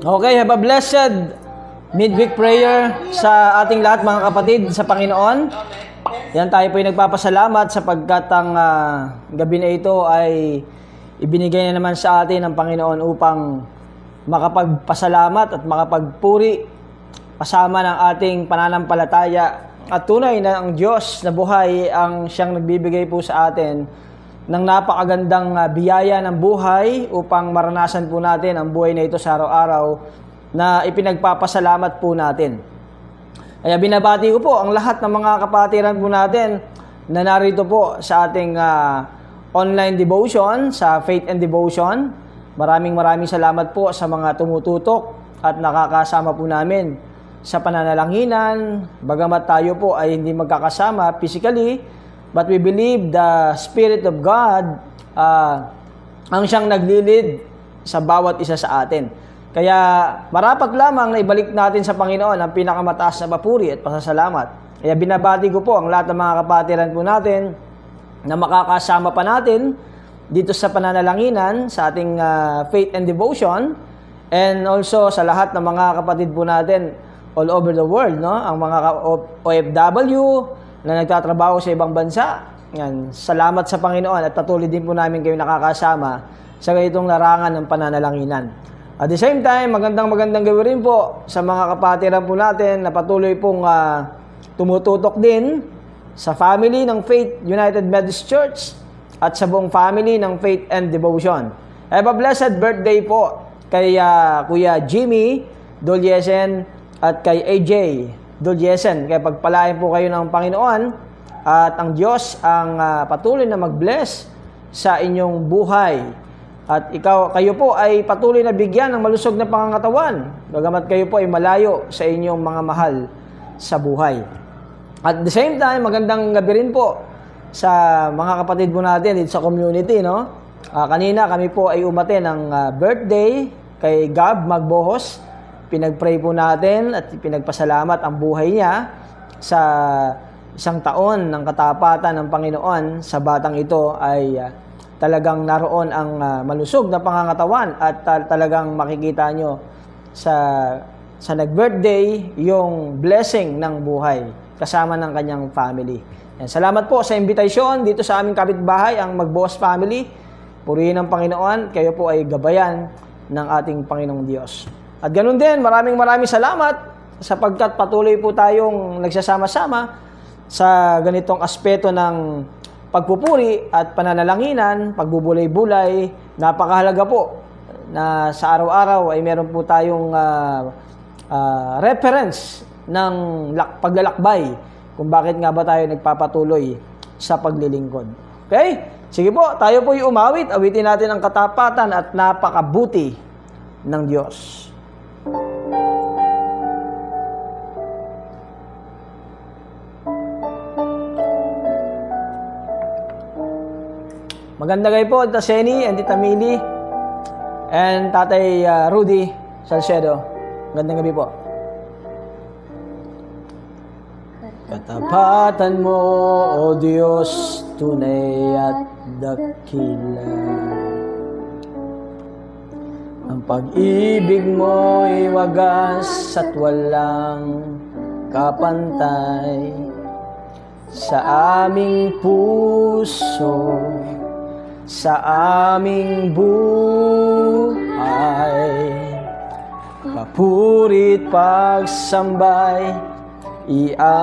Okay, have a blessed midweek prayer sa ating lahat mga kapatid sa Panginoon. Yan, tayo po ay nagpapasalamat sapagkat ang gabi na ito ay ibinigay na naman sa atin ng Panginoon upang makapagpasalamat at makapagpuri kasama ng ating pananampalataya. At tunay na ang Diyos na buhay ang siyang nagbibigay po sa atin ng napakagandang biyaya ng buhay upang maranasan po natin ang buhay na ito sa araw-araw na ipinagpapasalamat po natin. Kaya binabati ko po ang lahat ng mga kapatiran po natin na narito po sa ating online devotion, sa Faith and Devotion. Maraming salamat po sa mga tumututok at nakakasama po namin sa pananalanginan. Bagamat tayo po ay hindi magkakasama physically, but we believe the Spirit of God ang siyang naglilid sa bawat isa sa atin. Kaya marapat lamang na ibalik natin sa Panginoon ang pinakamataas na papuri at pasasalamat. Kaya binabati ko po ang lahat ng mga kapatiran po natin na makakasama pa natin dito sa pananalanginan sa ating Faith and Devotion, and also sa lahat ng mga kapatid po natin all over the world, no? Ang mga OFW na nagtatrabaho sa ibang bansa. Yan, salamat sa Panginoon at patuloy din po namin kayo nakakasama sa ganitong larangan ng pananalanginan. At the same time, magandang gawi rin po sa mga kapatiran po natin na patuloy pong tumututok din sa family ng Faith United Methodist Church at sa buong family ng Faith and Devotion. Have a blessed birthday po kay Kuya Jimmy Dolyesen at kay AJ Dolyesen. Kaya pagpalain po kayo ng Panginoon at ang Diyos ang patuloy na mag-bless sa inyong buhay. At kayo po ay patuloy na bigyan ng malusog na pangangatawan, bagamat kayo po ay malayo sa inyong mga mahal sa buhay. At the same time, magandang gabi rin po sa mga kapatid po natin dito sa community, no? Kanina kami po ay umate ng birthday kay Gab Magbohos. Pinag-pray po natin at pinagpasalamat ang buhay niya sa isang taon ng katapatan ng Panginoon. Sa batang ito ay talagang naroon ang malusog na pangangatawan at talagang makikita nyo sa nag-birthday yung blessing ng buhay kasama ng kanyang family. Yan. Salamat po sa imbitasyon dito sa aming kapitbahay, ang Magbohos family. Purihin ng Panginoon, kayo po ay gabayan ng ating Panginoong Diyos. At ganun din, maraming salamat sapagkat patuloy po tayong nagsasama-sama sa ganitong aspeto ng pagpupuri at pananalanginan, pagbubulay-bulay. Napakahalaga po na sa araw-araw ay meron po tayong reference ng paglalakbay kung bakit nga ba tayo nagpapatuloy sa paglilingkod. Okay? Sige po, tayo po yung umawit. Awitin natin ang katapatan at napakabuti ng Diyos. Maganda kayo po, Tita Seni and Tita Mili and Tatay Rudy Salcedo. Magandang gabi po. Katapatan mo, O Diyos, tunay at dakila. Ang pag-ibig mo'y wagas at walang kapantay sa aming puso, sa aming buhay. Papurit pagsambay, iaalay.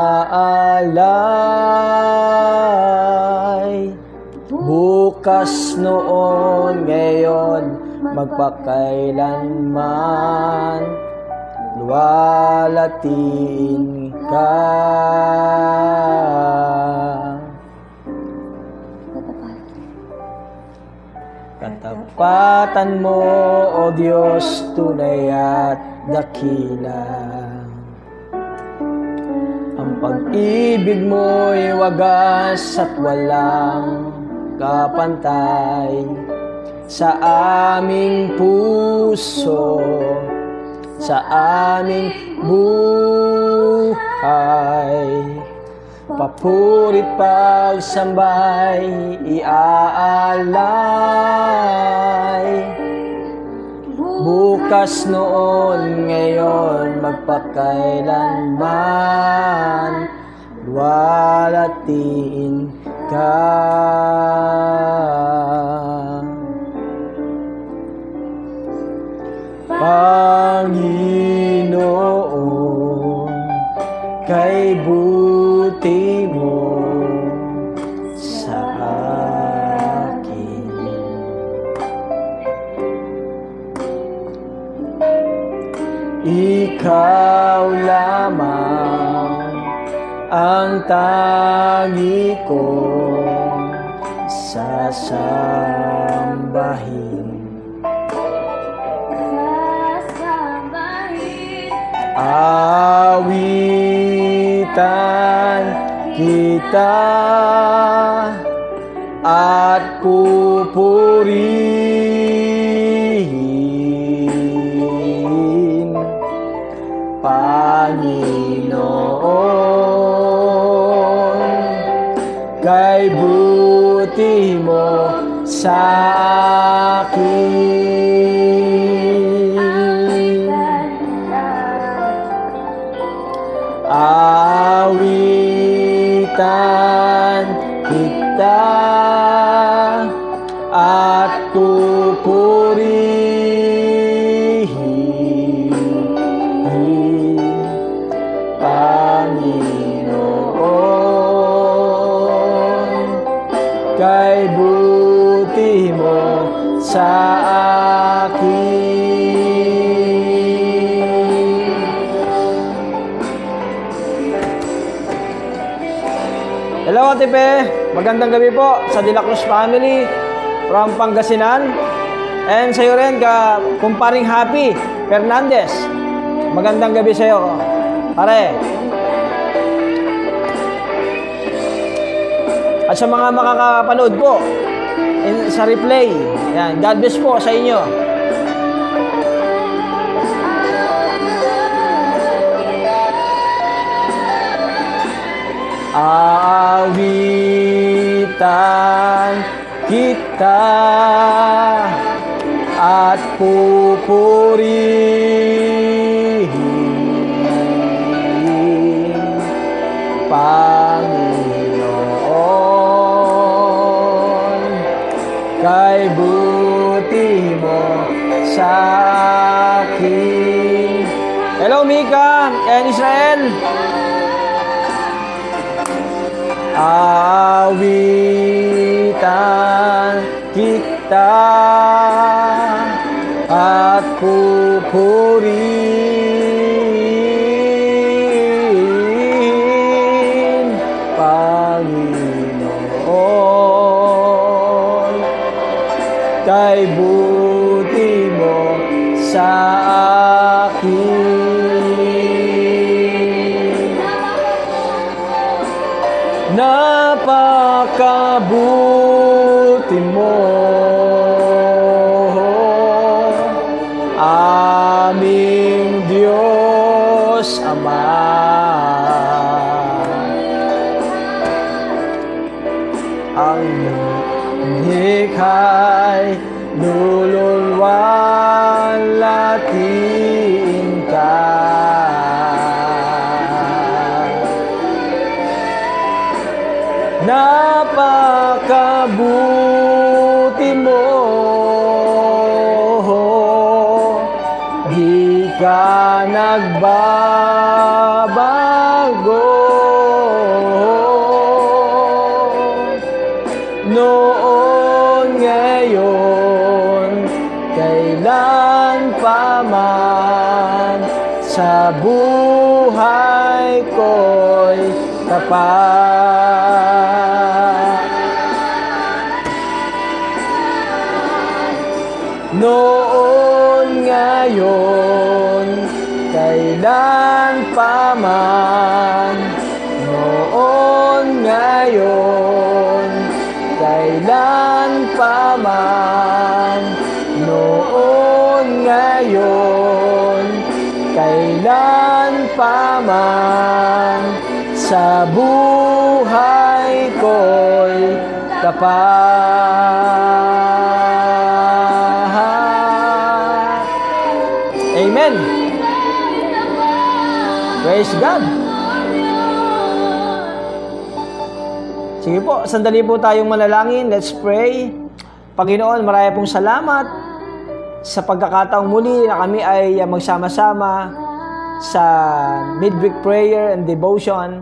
Bukas noon, ngayon, magpakailanman, luwalatin ka. Katapatan mo, O Diyos, tunay at dakila. Ang pag-ibig mo'y wagas at walang kapantay sa aming puso, sa aming buhay. Papurit pagsambay, iaalay. bukas noon, ngayon, magpakailanman, luwalhatiin ka. Panginoon, kay buti mo sa akin. Ikaw lamang ang tangi kong sasambahin. Awitan kita at pupurihin, Panginoon, kay buti mo sa akin. Awitan kita at pupurihin, Panginoon, kay buti mo sa akin. Hello, Ate Pe. Magandang gabi po sa De La Cruz family from Pangasinan. And sa iyo rin, kumparing Happy Fernandez. Magandang gabi sa iyo, pare. At sa mga makakapanood po sa replay, yan, God bless po sa inyo. Awitan kita at pupurihin, Panginoon, kay buti mo sa akin. Hello, Mika and Israel. Awitan kita at pupurihin, Panginoon, kay buti mo sa akin. Napakabuti mo, aming Diyos Ama. Ang likha'y luluwalhatiin ka. Napakabuti mo, di ka nagbabago. Noon, ngayon, kailan pa man, sa buhay ko'y tapat. Noon, ngayon, kailan pa man. Noon, ngayon, kailan pa man. Noon, ngayon, kailan pa man. Sa buhay ko'y tapat. Praise God. Sige po, sandali po tayong manalangin. Let's pray. Panginoon, marami pong salamat sa pagkakataong muli na kami ay magsama-sama sa midweek prayer and devotion.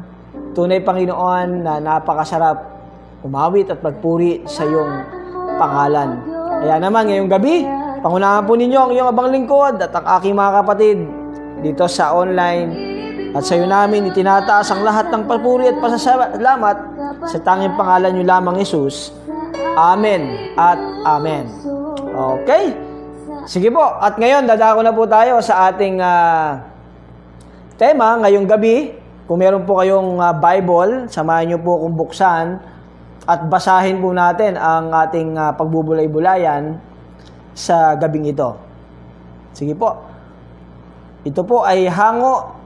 Tunay, Panginoon, na napakasarap umawit at magpuri sa iyong pangalan. Kaya naman, ngayong gabi, pangunahan po ninyo ang iyong abang lingkod at ang aking mga kapatid dito sa online. At sa iyo namin itinataas ang lahat ng papuri at pasasalamat sa tanging pangalan niyo lamang, Jesus. Amen at amen. Okay? Sige po. At ngayon, dadako na po tayo sa ating tema ngayong gabi. Kung meron po kayong Bible, samahan niyo po kung buksan at basahin po natin ang ating pagbubulay-bulayan sa gabing ito. Sige po. Ito po ay hango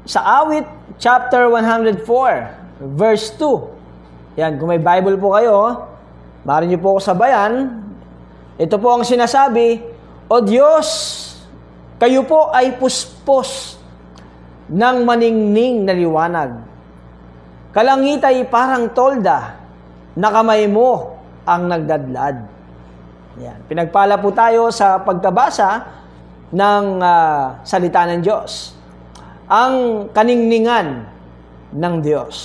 sa Awit chapter 104 verse 2. Yan, kung may Bible po kayo, maaari niyo po ako sabayan. Ito po ang sinasabi, O Diyos, kayo po ay puspos ng maningning na liwanag. Kalangit ay parang tolda, na kamay mo ang nagdadlad. Yan. Pinagpala po tayo sa pagkabasa ng salita ng Diyos. Ang kaningningan ng Diyos.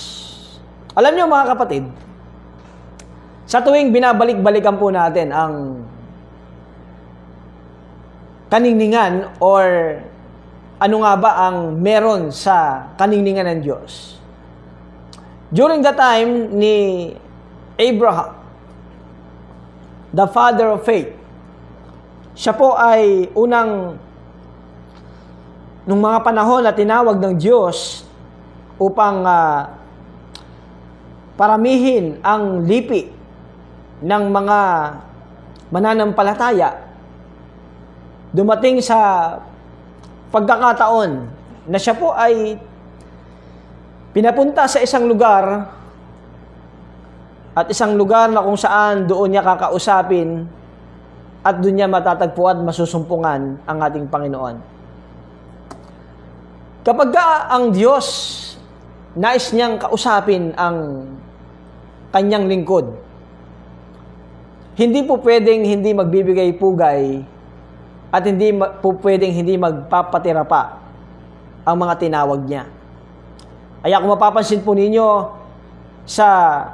Alam niyo mga kapatid, sa tuwing binabalik-balikan po natin ang kaningningan or ano nga ba ang meron sa kaningningan ng Diyos. During the time ni Abraham, the father of faith, siya po ay unang nung mga panahon na tinawag ng Diyos upang paramihin ang lipi ng mga mananampalataya, dumating sa pagkakataon na siya po ay pinapunta sa isang lugar at isang lugar na kung saan doon niya kakausapin at doon niya matatagpuan, masusumpungan ang ating Panginoon. Kapag ang Diyos nais niyang kausapin ang kanyang lingkod, hindi po pwedeng hindi magbibigay pugay at hindi po pwedeng hindi magpapatira pa ang mga tinawag niya. Kaya kung mapapansin po ninyo sa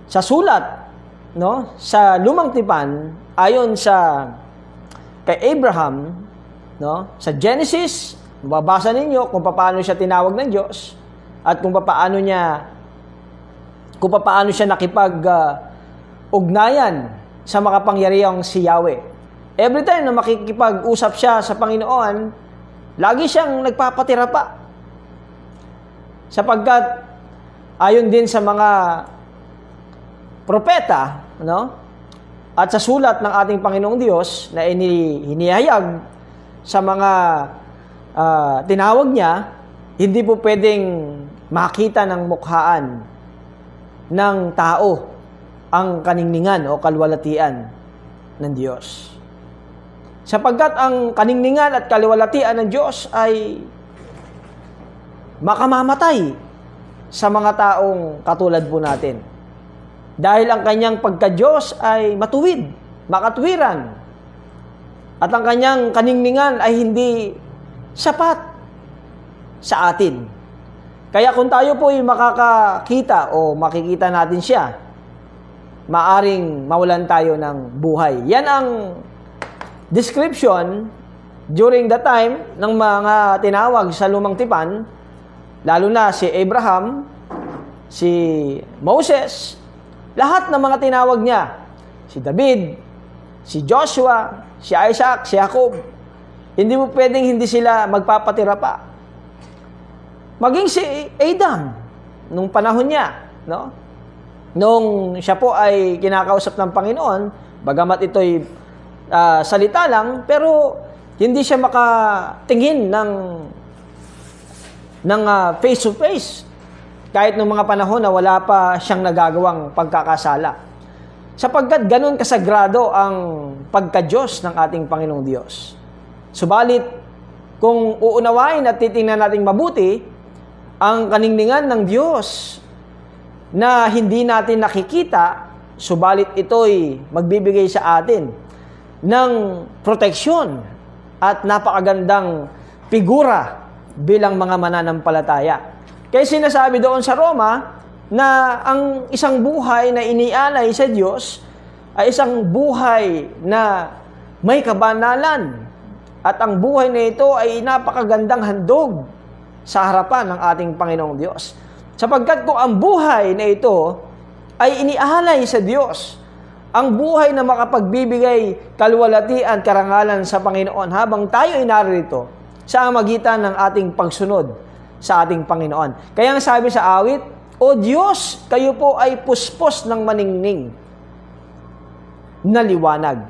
sulat, no, sa Lumang Tipan, ayon sa kay Abraham, no, sa Genesis, mababasa ninyo kung paano siya tinawag ng Diyos at kung paano siya nakipag-ugnayan sa makapangyarihang si Yahweh. Every time na makikipag-usap siya sa Panginoon, lagi siyang nagpapatira pa. Sapagkat ayon din sa mga propeta, no? At sa sulat ng ating Panginoong Diyos na hinihayag sa mga tinawag niya, hindi po pwedeng makita ng mukhaan ng tao ang kaningningan o kalwalatian ng Diyos. Sapagkat ang kaningningan at kalwalatian ng Diyos ay makamamatay sa mga taong katulad po natin. Dahil ang kanyang pagka-Diyos ay matuwid, makatwiran. At ang kanyang kaningningan ay hindi sapat sa atin. Kaya kung tayo po ay makakakita o makikita natin siya, maaring mawalan tayo ng buhay. Yan ang description during the time ng mga tinawag sa Lumang Tipan, lalo na si Abraham, si Moses, lahat ng mga tinawag niya, si David, si Joshua, si Isaac, si Jacob, hindi mo pwedeng hindi sila magpapatira pa. Maging si Adam, nung panahon niya, no? Nung siya po ay kinakausap ng Panginoon, bagamat ito'y salita lang, pero hindi siya makatingin ng face to face. Kahit nung mga panahon na wala pa siyang nagagawang pagkakasala. sapagkat ganun kasagrado ang pagka-Diyos ng ating Panginoong Diyos. Subalit, kung uunawain at titingnan nating mabuti, ang kaningningan ng Diyos na hindi natin nakikita, subalit ito'y magbibigay sa atin ng proteksyon at napakagandang figura bilang mga mananampalataya. Kaya sinasabi doon sa Roma na ang isang buhay na inialay sa Diyos ay isang buhay na may kabanalan. At ang buhay na ito ay napakagandang handog sa harapan ng ating Panginoong Diyos. Sapagkat kung ang buhay na ito ay inialay sa Diyos, ang buhay na makapagbibigay kaluwalhatian, karangalan sa Panginoon habang tayo ay narito sa magitan ng ating pagsunod sa ating Panginoon. Kaya ang sabi sa awit, O Diyos, kayo po ay puspos ng maningning na liwanag.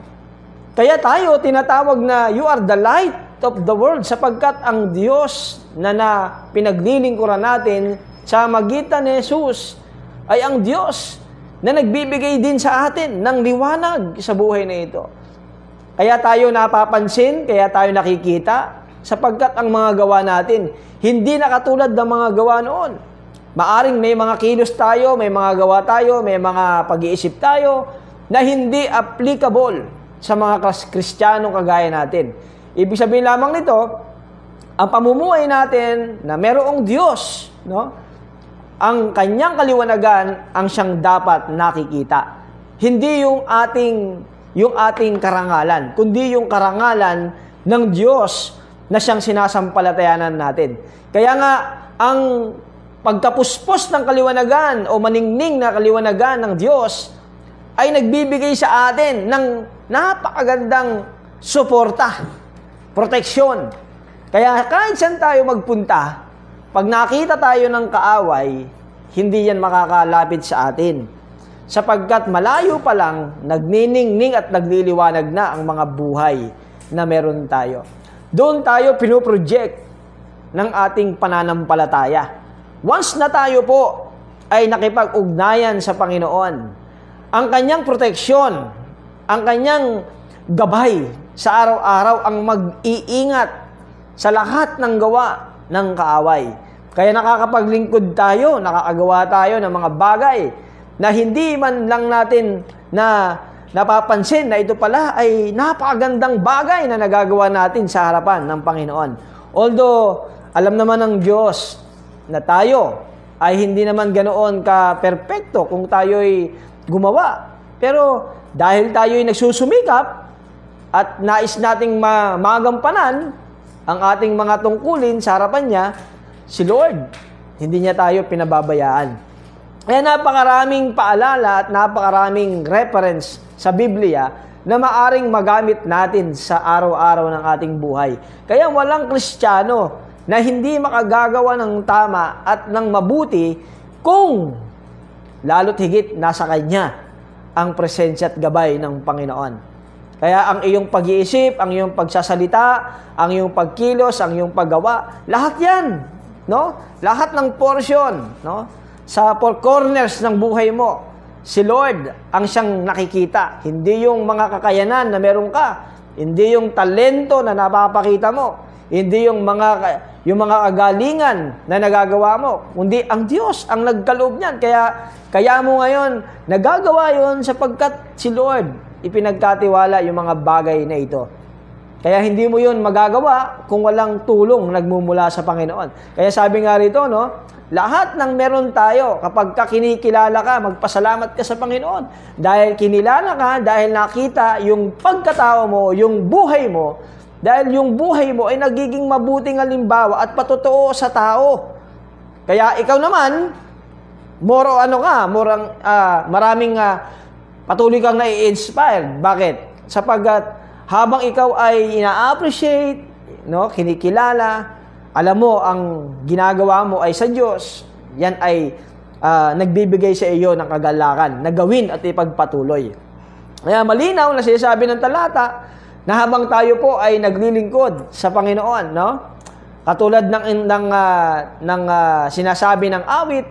Kaya tayo tinatawag na you are the light of the world sapagkat ang Diyos na pinaglilingkuran natin sa magitan ni Jesus ay ang Diyos na nagbibigay din sa atin ng liwanag sa buhay na ito. Kaya tayo napapansin, kaya tayo nakikita sapagkat ang mga gawa natin hindi na katulad ng mga gawa noon. Maaring may mga kilos tayo, may mga gawa tayo, may mga pag-iisip tayo na hindi applicable sa mga Kristiyanong kagaya natin. Ibig sabihin lamang nito, ang pamumuhay natin na merong Diyos, no? Ang kanyang kaliwanagan ang siyang dapat nakikita. Hindi yung ating karangalan, kundi yung karangalan ng Diyos na siyang sinasampalatayanan natin. Kaya nga, ang pagkapuspos ng kaliwanagan o maningning na kaliwanagan ng Diyos ay nagbibigay sa atin ng napakagandang suporta, proteksyon. Kaya kahit saan tayo magpunta, pag nakita tayo ng kaaway, hindi yan makakalapit sa atin. Sapagkat malayo pa lang, nagniningning at nagliliwanag na ang mga buhay na meron tayo. Doon tayo pinoproject ng ating pananampalataya. Once na tayo po ay nakipag-ugnayan sa Panginoon, ang kanyang proteksyon, ang kanyang gabay sa araw-araw ang mag-iingat sa lahat ng gawa ng kaaway. Kaya nakakapaglingkod tayo, nakakagawa tayo ng mga bagay na hindi man lang natin na napapansin na ito pala ay napakagandang bagay na nagagawa natin sa harapan ng Panginoon. Although, alam naman ng Diyos na tayo ay hindi naman ganoon ka-perpekto kung tayo'y gumawa. Pero dahil tayo'y nagsusumikap at nais nating magampanan ang ating mga tungkulin sa harapan niya, si Lord, hindi niya tayo pinababayaan. Kaya napakaraming paalala at napakaraming reference sa Biblia na maaring magamit natin sa araw-araw ng ating buhay. Kaya walang Kristiyano na hindi makagagawa ng tama at ng mabuti kung lalo't higit nasa Kanya ang presensya at gabay ng Panginoon. Kaya ang iyong pag-iisip, ang iyong pagsasalita, ang iyong pagkilos, ang iyong paggawa, lahat yan, no? Lahat ng portion, no? Sa four corners ng buhay mo, si Lord ang siyang nakikita. Hindi yung mga kakayanan na meron ka, hindi yung talento na napapakita mo, hindi yung mga kagalingan na nagagawa mo, kundi ang Diyos ang nagkaloob niyan. Kaya mo ngayon nagagawa yon sapagkat si Lord ipinagkatiwala yung mga bagay na ito. Kaya hindi mo yon magagawa kung walang tulong nagmumula sa Panginoon. Kaya sabi nga rito, no, lahat ng meron tayo, kapag kinikilala ka, magpasalamat ka sa Panginoon. Dahil kinilala ka, dahil nakita yung pagkatao mo, yung buhay mo, dahil yung buhay mo ay nagiging mabuting halimbawa at patotoo sa tao. Kaya ikaw naman, maraming patuloy kang nai-inspire. Bakit? Sapagkat habang ikaw ay ina-appreciate, no, kinikilala, alam mo ang ginagawa mo ay sa Diyos, yan ay nagbibigay sa iyo ng kagalakan na gawin at ipagpatuloy. Kaya malinaw na sinasabi ng talata na habang tayo po ay naglilingkod sa Panginoon, no? Katulad ng sinasabi ng awit,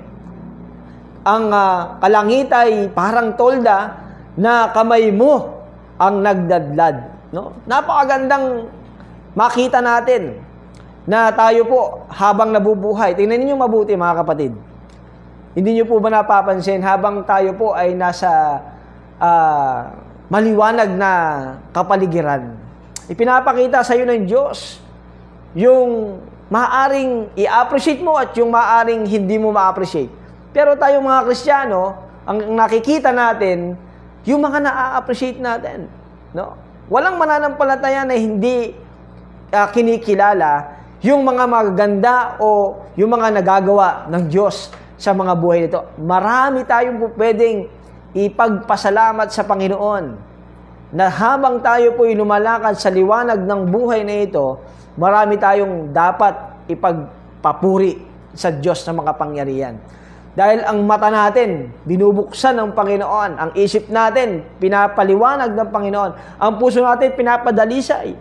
ang kalangit ay parang tolda na kamay mo ang nagdadlad. No? Napakagandang makita natin na tayo po habang nabubuhay. Tingnan niyo mabuti mga kapatid. Hindi niyo po ba napapansin habang tayo po ay nasa maliwanag na kapaligiran, ipinapakita sa iyo ng Diyos yung maaaring i-appreciate mo at yung maaaring hindi mo ma-appreciate. Pero tayong mga Kristiyano, ang nakikita natin, yung mga na-appreciate natin. No? Walang mananampalataya na hindi kinikilala yung mga magaganda o yung mga nagagawa ng Diyos sa mga buhay nito. Marami tayong pwedeng ipagpasalamat sa Panginoon na habang tayo po'y lumalakad sa liwanag ng buhay na ito, marami tayong dapat ipagpapuri sa Diyos na makapangyarihan. Dahil ang mata natin, binubuksan ng Panginoon. Ang isip natin, pinapaliwanag ng Panginoon. Ang puso natin, pinapadalisay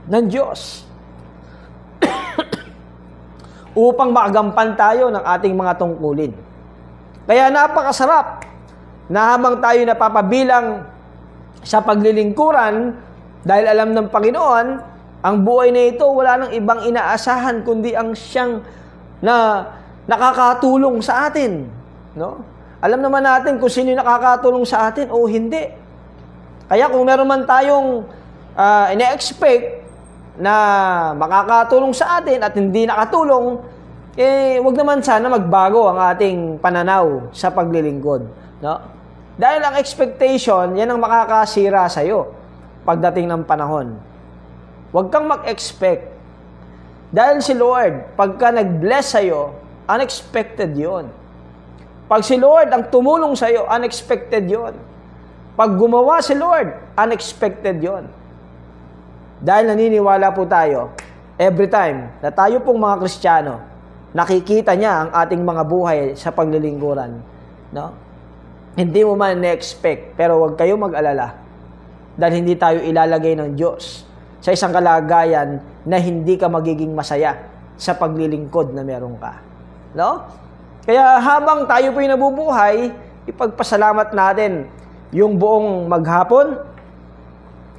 ng Diyos. Upang magampan tayo ng ating mga tungkulin. Kaya napakasarap na habang tayo napapabilang sa paglilingkuran, dahil alam ng Panginoon, ang buhay na ito, wala nang ibang inaasahan, kundi ang siyang na nakakatulong sa atin. No? Alam naman natin kung sino nakakatulong sa atin o hindi. Kaya kung meron man tayong ina-expect na makakatulong sa atin at hindi nakatulong, wag naman sana magbago ang ating pananaw sa paglilingkod. No? Dahil ang expectation, yan ang makakasira sa'yo pagdating ng panahon. Huwag kang mag-expect. Dahil si Lord, pagka nag-bless sa'yo, unexpected yon. Pag si Lord ang tumulong sa'yo, unexpected yon. Pag gumawa si Lord, unexpected yon. Dahil naniniwala po tayo, every time na tayo pong mga Kristiyano, nakikita niya ang ating mga buhay sa paglilingkuran. No? Hindi mo man na-expect, pero huwag kayo mag-alala. Dahil hindi tayo ilalagay ng Diyos sa isang kalagayan na hindi ka magiging masaya sa paglilingkod na meron ka. No? Kaya habang tayo po'y nabubuhay, ipagpasalamat natin yung buong maghapon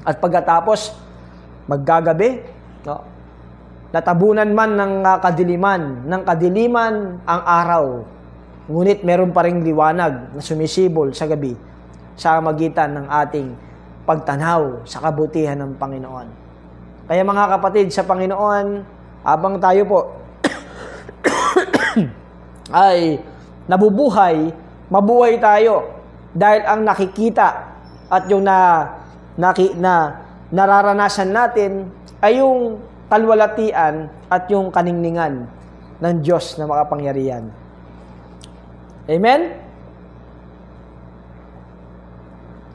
at pagkatapos maggagabi. No? Natabunan man ng kadiliman ang araw. Ngunit meron pa ring liwanag na sumisibol sa gabi sa magitan ng ating pagtanaw sa kabutihan ng Panginoon. Kaya mga kapatid sa Panginoon, habang tayo po ay nabubuhay, mabuhay tayo dahil ang nakikita at yung nararanasan natin ay yung kalwalatian at yung kaningningan ng Diyos na makapangyarihan. Amen?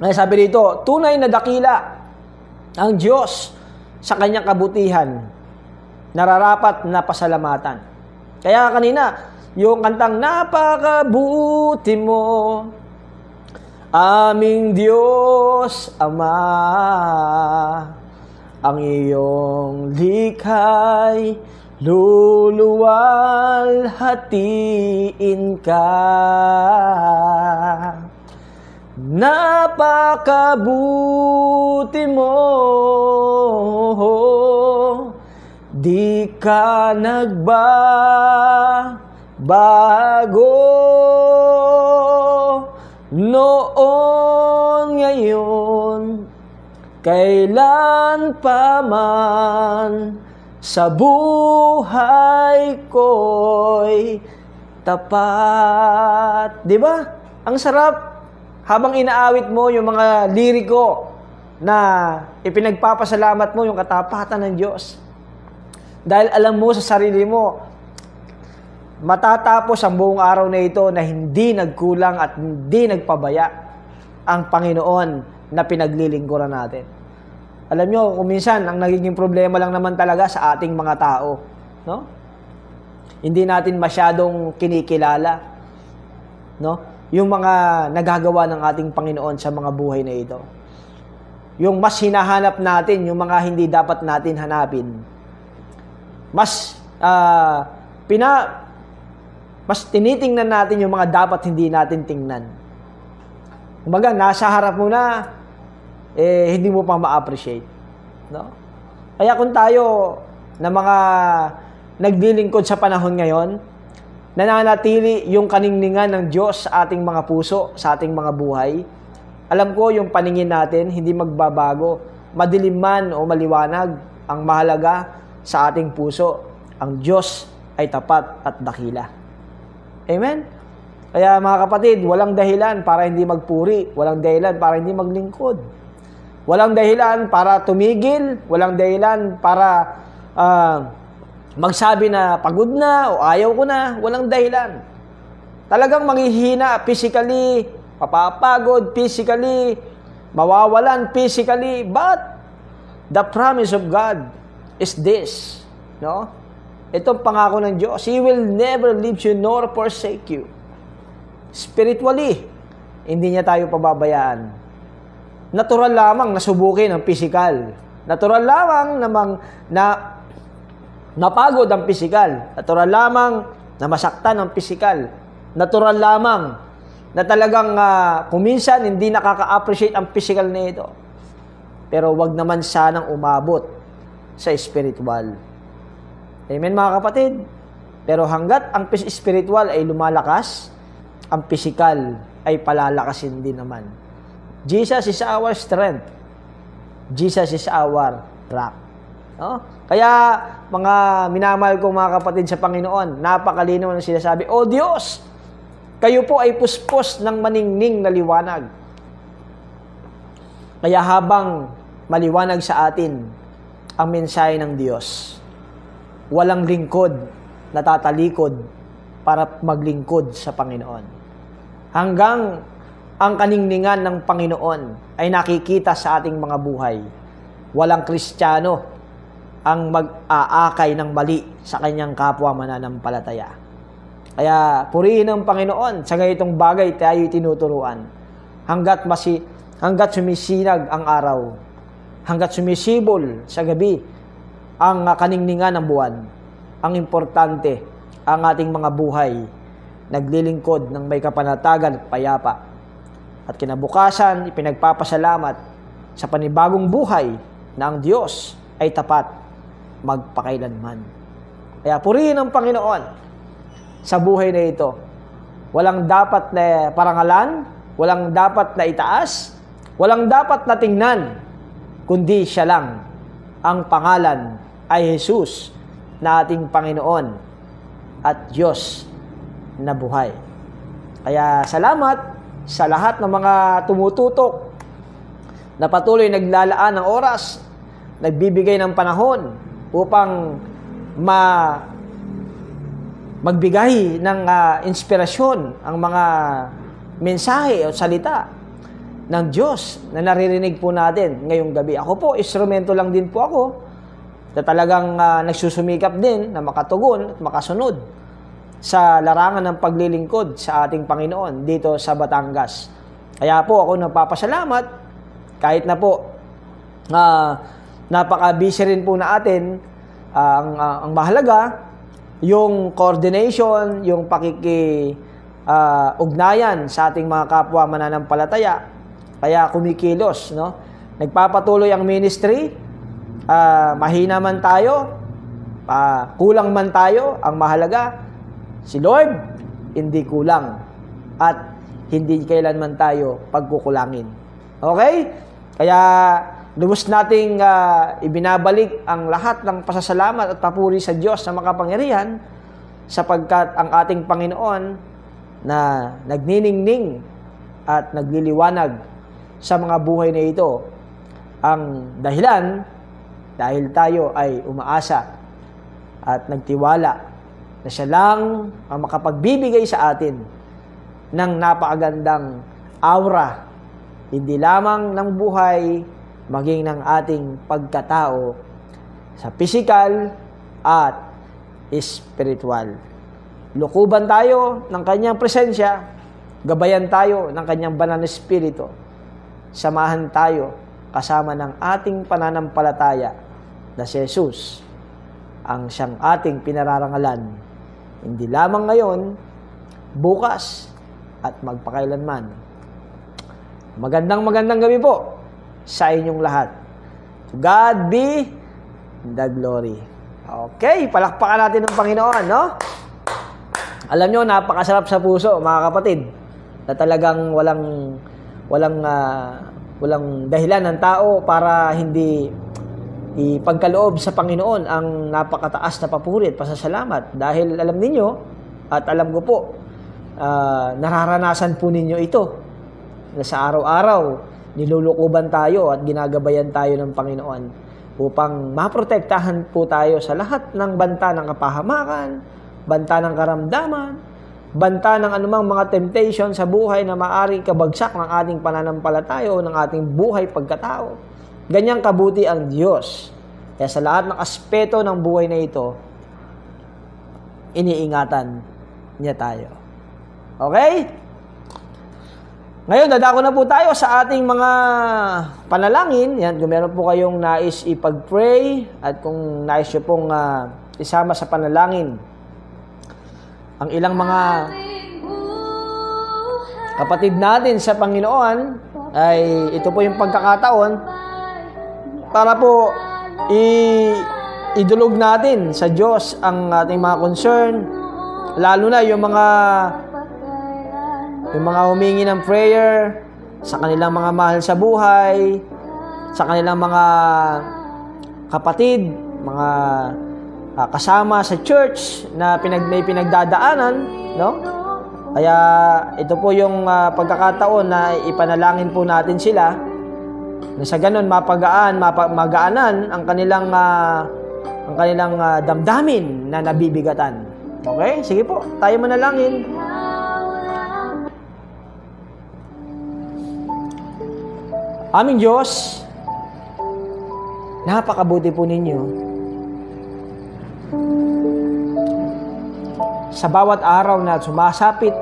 Ngayon sabi dito, tunay na dakila ang Diyos sa kanyang kabutihan, nararapat na pasalamatan. Kaya kanina, yung kantang napakabuti mo, aming Diyos Ama, ang iyong likhay, luluwalhatiin ka. Napakabuti mo, di ka nagbabago, noon, ngayon, kailan pa man, sa buhay ko'y tapat. Di ba? Ang sarap. Habang inaawit mo yung mga liriko na ipinagpapasalamat mo yung katapatan ng Diyos. Dahil alam mo sa sarili mo, matatapos ang buong araw na ito na hindi nagkulang at hindi nagpabaya ang Panginoon na pinaglilingkuran natin. Alam nyo, kung minsan, ang nagiging problema lang naman talaga sa ating mga tao. No? Hindi natin masyadong kinikilala. No? Yung mga nagagawa ng ating Panginoon sa mga buhay na ito. Yung mas hinahanap natin, yung mga hindi dapat natin hanapin. Mas tinitingnan natin yung mga dapat hindi natin tingnan. Kumbaga, nasa harap mo na, hindi mo pa ma-appreciate. No? Kaya kung tayo na mga naglilingkod sa panahon ngayon, nananatili yung kaningningan ng Diyos sa ating mga puso, sa ating mga buhay, alam ko yung paningin natin hindi magbabago. Madilim man o maliwanag, ang mahalaga sa ating puso, ang Diyos ay tapat at dakila. Amen? Kaya mga kapatid, walang dahilan para hindi magpuri, walang dahilan para hindi maglingkod. Walang dahilan para tumigil, walang dahilan para magsabi na pagod na o ayaw ko na, walang dahilan. Talagang manghihina physically, mapapagod physically, mawawalan physically, but the promise of God is this, no? Itong pangako ng Diyos, He will never leave you nor forsake you. Spiritually, hindi niya tayo pababayaan. Natural lamang nasubukin ang physical. Natural lamang na napagod ang physical. Natural lamang na masaktan ang physical. Natural lamang na talagang kuminsan hindi nakaka-appreciate ang physical na ito. Pero wag naman sanang umabot sa spiritual. Amen mga kapatid? Pero hanggat ang spiritual ay lumalakas, ang physical ay palalakasin din naman. Jesus is our strength. Jesus is our rock. No? Kaya mga minamahal kong mga kapatid sa Panginoon, napakalinaw ng sinasabi, O Diyos, kayo po ay puspos ng maningning na liwanag. Kaya habang maliwanag sa atin ang mensahe ng Diyos, walang lingkod na tatalikod para maglingkod sa Panginoon. Hanggang ang kaningningan ng Panginoon ay nakikita sa ating mga buhay, walang Kristiyano ang mag-aakay ng mali sa kanyang kapwa mananampalataya. Kaya purihin ang Panginoon sa ganitong bagay tayo tinuturuan. Hanggat sumisinag ang araw, hanggat sumisibol sa gabi ang kaningningan ng buwan, ang importante ang ating mga buhay naglilingkod ng may kapanatagan at payapa. At kinabukasan, ipinagpapasalamat sa panibagong buhay na ang Diyos ay tapat magpakailanman. Kaya purihin ang Panginoon sa buhay na ito. Walang dapat na parangalan, walang dapat na itaas, walang dapat na tingnan, kundi siya lang. Ang pangalan ay Jesus na ating Panginoon at Diyos na buhay. Kaya salamat sa lahat ng mga tumututok na patuloy naglalaan ng oras, nagbibigay ng panahon upang magbigay ng inspirasyon ang mga mensahe o salita ng Diyos na naririnig po natin ngayong gabi. Ako po, instrumento lang din po ako na talagang nagsusumikap din na makatugon at makasunod sa larangan ng paglilingkod sa ating Panginoon dito sa Batangas. Kaya po ako nagpapasalamat kahit na po napaka-busy rin po na atin. Ang mahalaga yung coordination, yung ugnayan sa ating mga kapwa mananampalataya. Kaya kumikilos, no? Nagpapatuloy ang ministry. Mahina man tayo, kulang man tayo, ang mahalaga si Lord, hindi kulang. At hindi kailanman tayo pagkukulangin. Okay? Kaya, lubos nating ibinabalik ang lahat ng pasasalamat at papuri sa Diyos na makapangyarihan sapagkat ang ating Panginoon na nagniningning at nagliliwanag sa mga buhay na ito ang dahilan dahil tayo ay umaasa at nagtiwala na siya lang ang makapagbibigay sa atin ng napakagandang aura, hindi lamang ng buhay, maging ng ating pagkatao sa physical at spiritual. Lukuban tayo ng kanyang presensya, gabayan tayo ng kanyang banal na espiritu, samahan tayo kasama ng ating pananampalataya na si Jesus, ang siyang ating pinararangalan, hindi lamang ngayon, bukas, at magpakailanman. Magandang gabi po sa inyong lahat. To God be the glory. Okay, palakpakan natin ng Panginoon, no? Alam nyo, napakasarap sa puso, mga kapatid, na talagang walang dahilan ng tao para hindi ipagkaloob sa Panginoon ang napakataas na papuri at pasasalamat. Dahil alam ninyo, at alam ko po, nararanasan po ninyo ito, na sa araw-araw, nilulukuban tayo at ginagabayan tayo ng Panginoon upang maprotektahan po tayo sa lahat ng banta ng kapahamakan, banta ng karamdaman, banta ng anumang mga temptation sa buhay na maaaring kabagsak ng ating pananampalataya o ng ating buhay pagkatao. Ganyang kabuti ang Diyos. Kaya sa lahat ng aspeto ng buhay na ito, iniingatan niya tayo. Okay? Ngayon, dadako na po tayo sa ating mga panalangin. Yan, kung meron po kayong nais ipag-pray at kung nais nyo pong isama sa panalangin ang ilang mga kapatid natin sa Panginoon, ay ito po yung pagkakataon para po idulog natin sa Diyos ang ating mga concern, lalo na yung mga humingi ng prayer sa kanilang mga mahal sa buhay, sa kanilang mga kapatid, mga kasama sa church na may pinagdadaanan, no? Kaya ito po yung pagkakataon na ipanalangin po natin sila na sa ganun magaanan ang kanilang damdamin na nabibigatan. Okay? Sige po, tayo manalangin. Aming Diyos, napakabuti po ninyo. Sa bawat araw na sumasapit,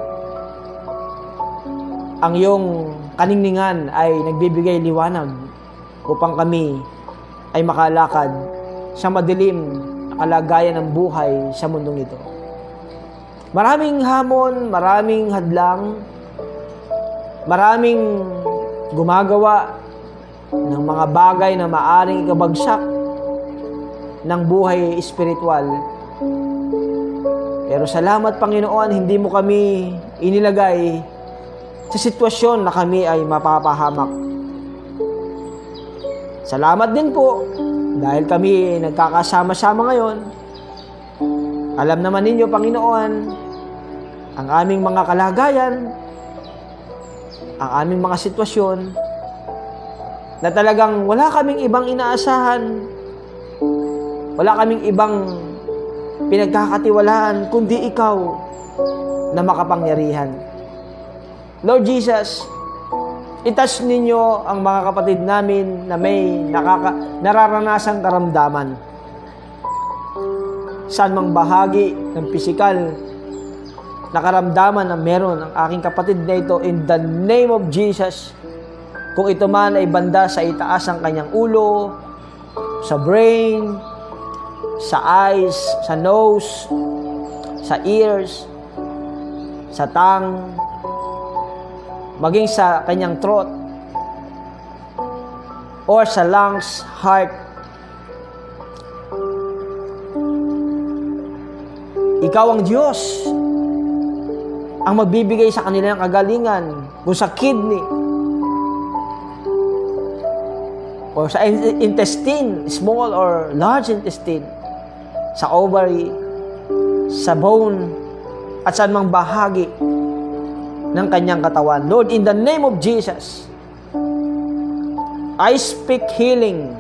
ang iyong kaningningan ay nagbibigay liwanag upang kami ay makalakad sa madilim na kalagayan ng buhay sa mundong ito. Maraming hamon, maraming hadlang, maraming gumagawa ng mga bagay na maaring ikabagsak ng buhay espiritual. Pero salamat, Panginoon, hindi mo kami inilagay sa sitwasyon na kami ay mapapahamak. Salamat din po dahil kami nagkakasama-sama ngayon. Alam naman ninyo, Panginoon, ang aming mga kalagayan, ang aming mga sitwasyon, na talagang wala kaming ibang inaasahan, wala kaming ibang pinagkakatiwalaan, kundi ikaw na makapangyarihan. Lord Jesus, i-touch ninyo ang mga kapatid namin na may nararanasang karamdaman. Saan mang bahagi ng pisikal na karamdaman na meron ang aking kapatid na ito, in the name of Jesus. Kung ito man ay banda sa itaas ng kanyang ulo, sa brain, sa eyes, sa nose, sa ears, sa tongue, maging sa kanyang throat, or sa lungs, heart. Ikaw ang Diyos ang magbibigay sa kanila ng kagalingan, kung sa kidney, or sa intestine, small or large intestine, sa ovary, sa bone, at saan mang bahagi ng kanyang katawan. Lord, in the name of Jesus, I speak healing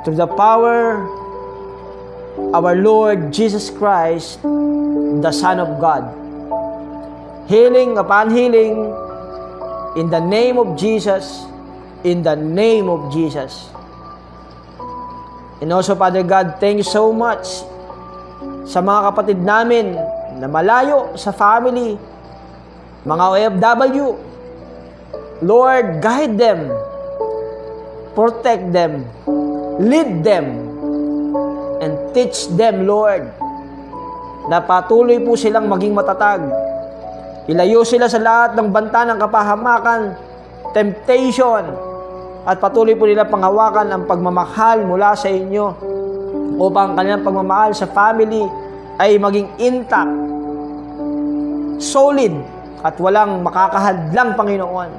through the power of our Lord Jesus Christ, the Son of God. Healing upon healing, in the name of Jesus, in the name of Jesus. And also, Father God, thank you so much sa mga kapatid namin na malayo sa family, mga OFW. Lord, guide them, protect them, lead them, and teach them, Lord, na patuloy po silang maging matatag. Ilayo sila sa lahat ng banta ng kapahamakan temptation, at patuloy po nila panghawakan ang pagmamahal mula sa inyo upang ang kanilang pagmamahal sa family ay maging intact, solid, at walang makakahadlang, Panginoon.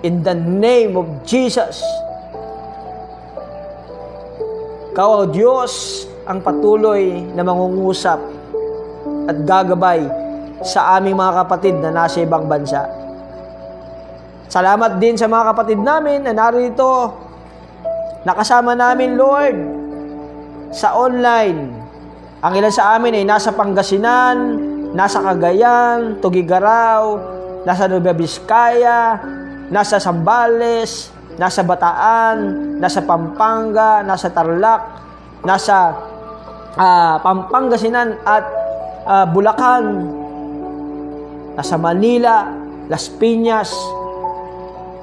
In the name of Jesus, Ikaw, O Diyos, ang patuloy na mangungusap at gagabay sa aming mga kapatid na nasa ibang bansa. Salamat din sa mga kapatid namin na narito, nakasama namin, Lord, sa online. Ang ilan sa amin ay nasa Pangasinan, nasa Cagayan, Tugigaraw, nasa Nueva Vizcaya, nasa Zambales, nasa Bataan, nasa Pampanga, nasa Tarlac, nasa Pangasinan at Bulacan, nasa Manila, Las Piñas,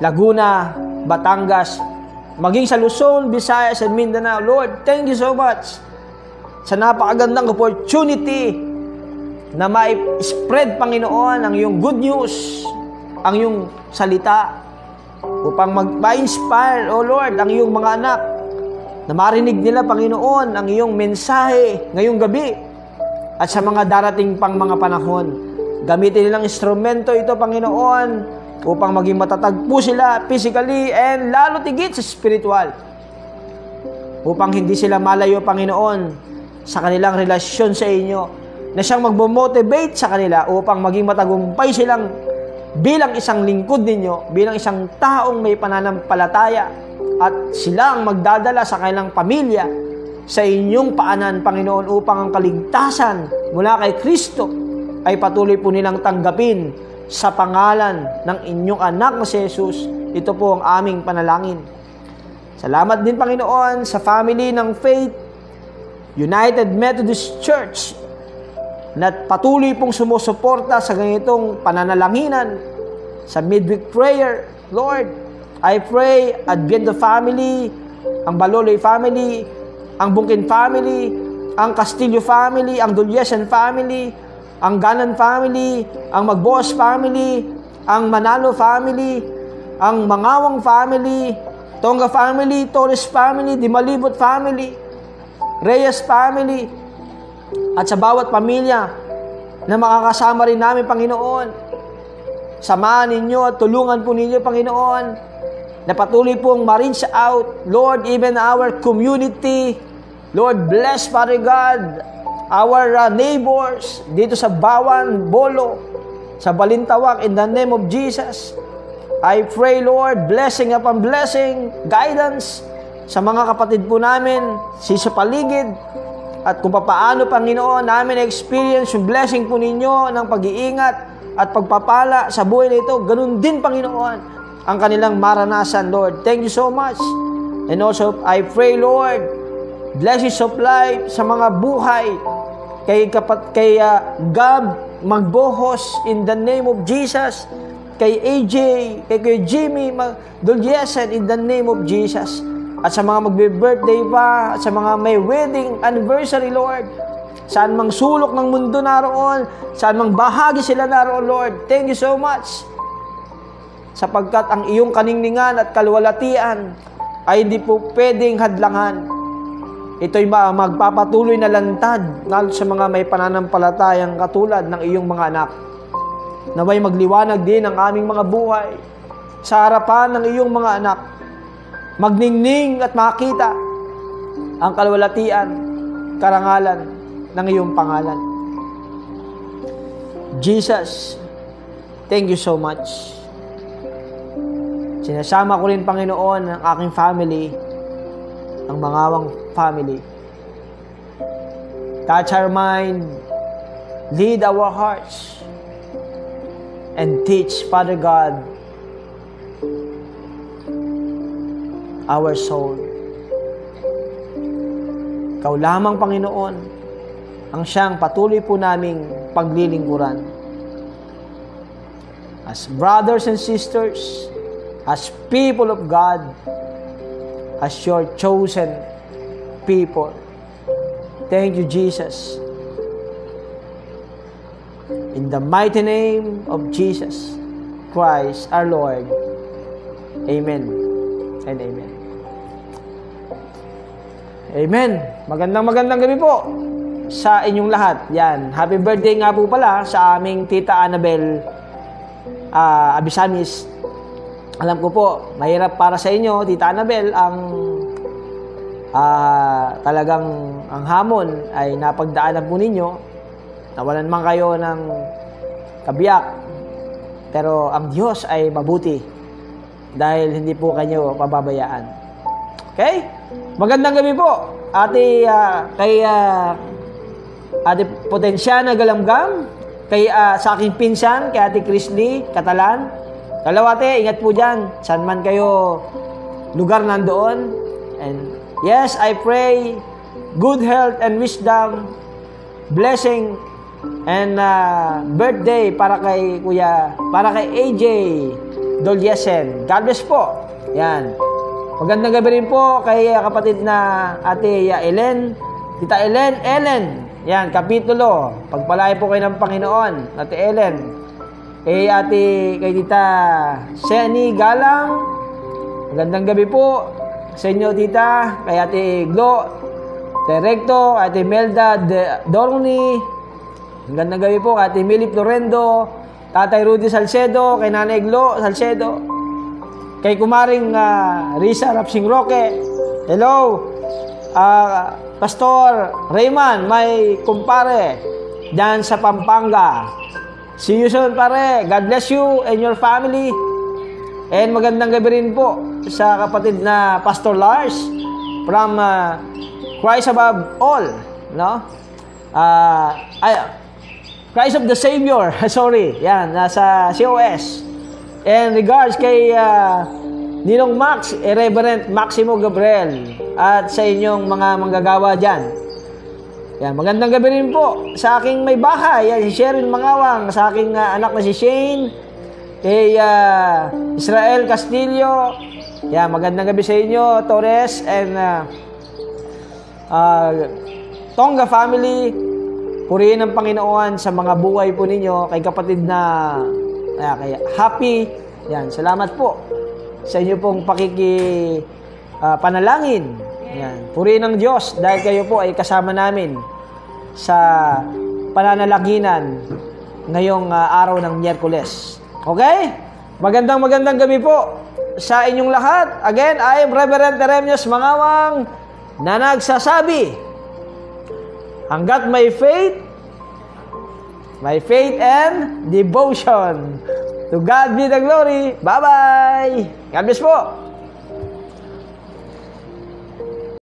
Laguna, Batangas, maging sa Luzon, Visayas, and Mindanao. Lord, thank you so much sa napakagandang opportunity na ma-spread, Panginoon, ang iyong good news, ang iyong salita, upang ma-inspire, O Lord, ang iyong mga anak na marinig nila, Panginoon, ang iyong mensahe ngayong gabi at sa mga darating pang mga panahon. Gamitin nilang instrumento ito, Panginoon, upang maging matatag po sila physically and lalo tigit sa spiritual, upang hindi sila malayo, Panginoon, sa kanilang relasyon sa inyo, na siyang magmo-motivate sa kanila upang maging matagumpay silang bilang isang lingkod ninyo, bilang isang taong may pananampalataya, at sila ang magdadala sa kanilang pamilya sa inyong paanan, Panginoon, upang ang kaligtasan mula kay Kristo ay patuloy po nilang tanggapin sa pangalan ng inyong anak na si Jesus. Ito po ang aming panalangin. Salamat din, Panginoon, sa family ng Faith United Methodist Church na patuloy pong sumusuporta sa ganitong pananalanginan sa midweek prayer. Lord, I pray Adviento family, ang Baloloy family, ang Bungkin family, ang Castillo family, ang Dulyesan family, ang Ganan family, ang Magboas family, ang Manalo family, ang Mangawang family, Tonga family, Torres family, Dimalibot family, Reyes family, at sa bawat pamilya na makakasama rin namin, Panginoon. Samahan ninyo at tulungan po ninyo, Panginoon, na patuloy pong ma-reach out, Lord, even our community. Lord, bless, Father God, our neighbors dito sa Bawan, Bolo, sa Balintawak, in the name of Jesus. I pray, Lord, blessing upon blessing, guidance sa mga kapatid po namin, sa paligid, at kung paano, Panginoon, namin experience yung blessing po ninyo ng pag-iingat at pagpapala sa buhay na ito. Ganun din, Panginoon, ang kanilang maranasan, Lord. Thank you so much. And also, I pray, Lord, blessings of life sa mga buhay kay Gab Magbohos, in the name of Jesus, kay AJ, kay Jimmy Dulyesan, in the name of Jesus, at sa mga magbe-birthday pa, at sa mga may wedding anniversary, Lord, saan mang sulok ng mundo naroon, saan mang bahagi sila naroon, Lord, thank you so much, sapagkat ang iyong kaningningan at kalwalatian ay hindi po pwedeng hadlangan. Ito'y magpapatuloy na lantad lalo sa mga may pananampalatayang katulad ng iyong mga anak. Naway magliwanag din ang aming mga buhay sa harapan ng iyong mga anak. Magningning at makita ang kalwalatian, karangalan ng iyong pangalan. Jesus, thank you so much. Sinasama ko rin, Panginoon, ang aking family, ang Mangawang family. Touch our mind, lead our hearts, and teach, Father God, our soul. Ikaw lamang, Panginoon, ang siyang patuloy po naming paglilingkuran. As brothers and sisters, as people of God, as your chosen people. Thank you, Jesus. In the mighty name of Jesus Christ, our Lord. Amen and amen. Amen. Magandang gabi po sa inyong lahat. Yan. Happy birthday nga po pala sa aming Tita Annabel Abisamis. Alam ko po, mahirap para sa inyo, Tita Annabel, ang talagang ang hamon ay napagdaanan po ninyo. Nawalan man kayo ng kabiyak. Pero ang Diyos ay mabuti dahil hindi po kayo pababayaan. Okay? Magandang gabi po, kay Ate Potensyana Galamgam, kay sa aking pinsan, kay Ate Chris Lee Catalan. Kalawate, ingat po dyan. Saan man kayo lugar nandoon. And yes, I pray good health and wisdom, blessing, and birthday para kay AJ Dolyesen. God bless po. Yan. Magandang gabi rin po kay kapatid na Ate Tita Ellen. Yan, kapitulo. Pagpalain po kayo ng Panginoon, Ate Ellen. Kay Tita Seni Galang. Magandang gabi po sa inyo, Tita. Kay Ate Glo Directo, Ate Melda Dorni. Magandang gabi po kay Ate Millie Florendo, Tatay Rudy Salcedo, kay Nanay Glo Salcedo, kay Kumaring Risa Rapsing Roque. Hello, Pastor Rayman, may kumpare dyan sa Pampanga. See you soon, pare. God bless you and your family. And magandang gabi rin po sa kapatid na Pastor Lars from Christ Above All, no? Christ of the Savior. Sorry. Yan, nasa COS. And regards kay Ninong Max, Reverend Maximo Gabriel, at sa inyong mga manggagawa dyan. Yan, magandang gabi rin po sa aking may bahay, yan, si Sherin Mangawang, sa aking anak na si Shane, kay Israel Castillo. Yan, magandang gabi sa inyo, Torres, and Tonga family. Purihin ng Panginoon sa mga buhay po ninyo, kay kapatid na kay Happy. Yan, salamat po sa inyo pong panalangin. Yan, purihin ng Diyos dahil kayo po ay kasama namin sa pananalaginan ngayong araw ng Miyerkules. Okay? Magandang gabi po sa inyong lahat. Again, I am Reverend Teremius Mangawang na nagsasabi, hanggat may faith and devotion. To God be the glory. Bye-bye. God bless po.